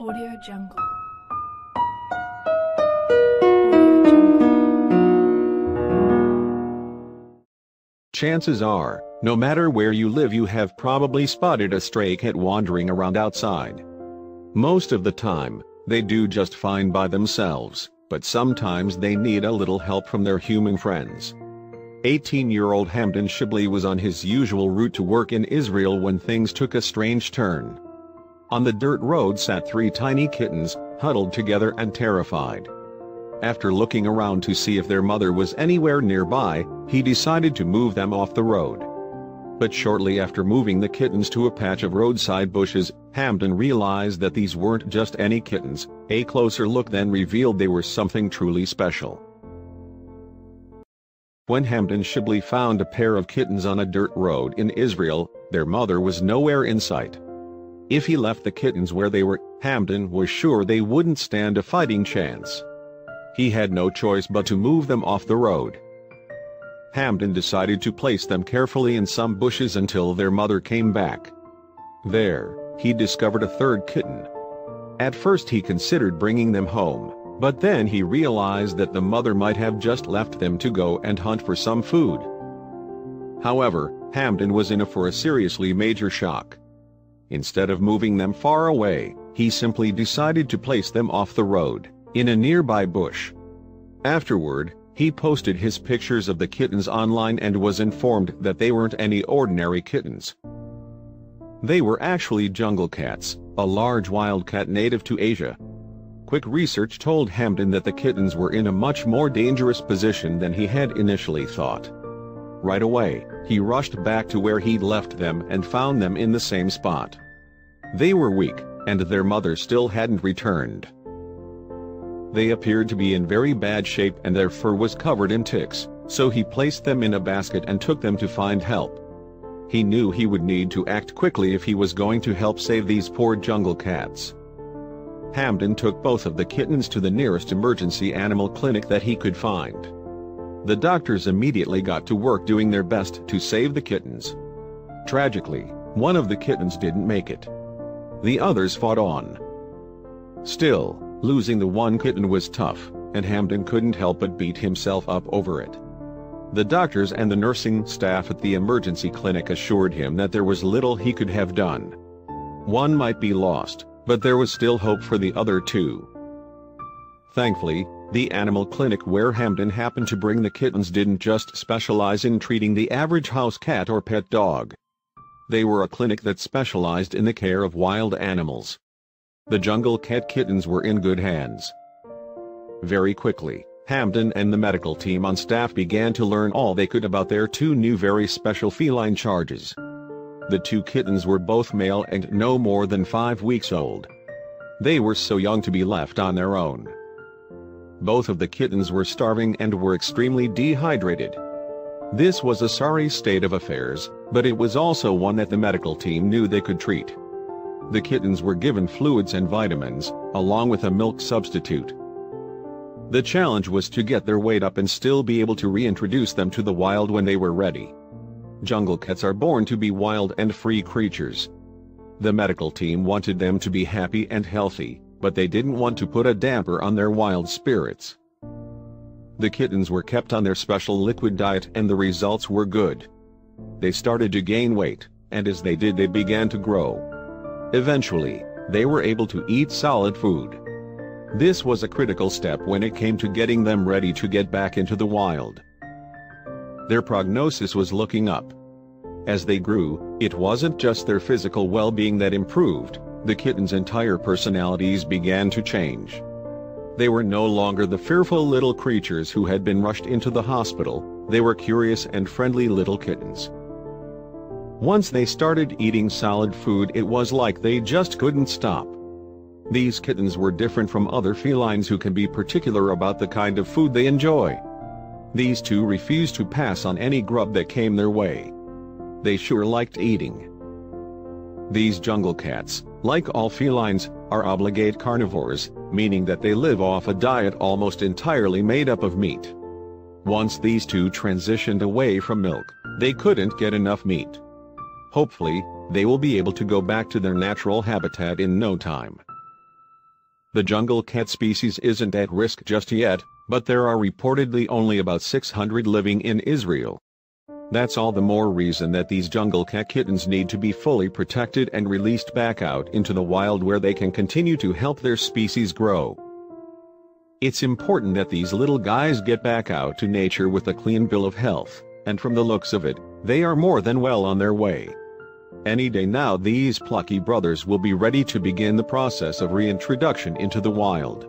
Audio Jungle. Audio Jungle. Chances are, no matter where you live, you have probably spotted a stray cat wandering around outside. Most of the time, they do just fine by themselves, but sometimes they need a little help from their human friends. 18-year-old Hamdan Shibli was on his usual route to work in Israel when things took a strange turn. On the dirt road sat three tiny kittens, huddled together and terrified. After looking around to see if their mother was anywhere nearby, he decided to move them off the road. But shortly after moving the kittens to a patch of roadside bushes, Hamdan realized that these weren't just any kittens. A closer look then revealed they were something truly special. When Hamdan Shibli found a pair of kittens on a dirt road in Israel, their mother was nowhere in sight. If he left the kittens where they were, Hamdan was sure they wouldn't stand a fighting chance. He had no choice but to move them off the road. Hamdan decided to place them carefully in some bushes until their mother came back. There, he discovered a third kitten. At first he considered bringing them home, but then he realized that the mother might have just left them to go and hunt for some food. However, Hamdan was in for a seriously major shock. Instead of moving them far away, he simply decided to place them off the road, in a nearby bush. Afterward, he posted his pictures of the kittens online and was informed that they weren't any ordinary kittens. They were actually jungle cats, a large wild cat native to Asia. Quick research told Hamdan that the kittens were in a much more dangerous position than he had initially thought. Right away, he rushed back to where he'd left them and found them in the same spot. They were weak, and their mother still hadn't returned. They appeared to be in very bad shape and their fur was covered in ticks, so he placed them in a basket and took them to find help. He knew he would need to act quickly if he was going to help save these poor jungle cats. Hamdan took both of the kittens to the nearest emergency animal clinic that he could find. The doctors immediately got to work doing their best to save the kittens. Tragically, one of the kittens didn't make it. The others fought on. Still, losing the one kitten was tough, and Hamdan couldn't help but beat himself up over it. The doctors and the nursing staff at the emergency clinic assured him that there was little he could have done. One might be lost, but there was still hope for the other two. Thankfully, the animal clinic where Hamdan happened to bring the kittens didn't just specialize in treating the average house cat or pet dog. They were a clinic that specialized in the care of wild animals. The jungle cat kittens were in good hands. Very quickly, Hamdan and the medical team on staff began to learn all they could about their two new very special feline charges. The two kittens were both male and no more than 5 weeks old. They were so young to be left on their own. Both of the kittens were starving and were extremely dehydrated. This was a sorry state of affairs, but it was also one that the medical team knew they could treat. The kittens were given fluids and vitamins, along with a milk substitute. The challenge was to get their weight up and still be able to reintroduce them to the wild when they were ready. Jungle cats are born to be wild and free creatures. The medical team wanted them to be happy and healthy, but they didn't want to put a damper on their wild spirits. The kittens were kept on their special liquid diet and the results were good. They started to gain weight, and as they did they began to grow. Eventually, they were able to eat solid food. This was a critical step when it came to getting them ready to get back into the wild. Their prognosis was looking up. As they grew, it wasn't just their physical well-being that improved. The kittens' entire personalities began to change. They were no longer the fearful little creatures who had been rushed into the hospital. They were curious and friendly little kittens. Once they started eating solid food, it was like they just couldn't stop. These kittens were different from other felines who can be particular about the kind of food they enjoy. These two refused to pass on any grub that came their way. They sure liked eating. These jungle cats, like all felines, are obligate carnivores, meaning that they live off a diet almost entirely made up of meat. Once these two transitioned away from milk, they couldn't get enough meat. Hopefully, they will be able to go back to their natural habitat in no time. The jungle cat species isn't at risk just yet, but there are reportedly only about 600 living in Israel. That's all the more reason that these jungle cat kittens need to be fully protected and released back out into the wild where they can continue to help their species grow. It's important that these little guys get back out to nature with a clean bill of health, and from the looks of it, they are more than well on their way. Any day now these plucky brothers will be ready to begin the process of reintroduction into the wild.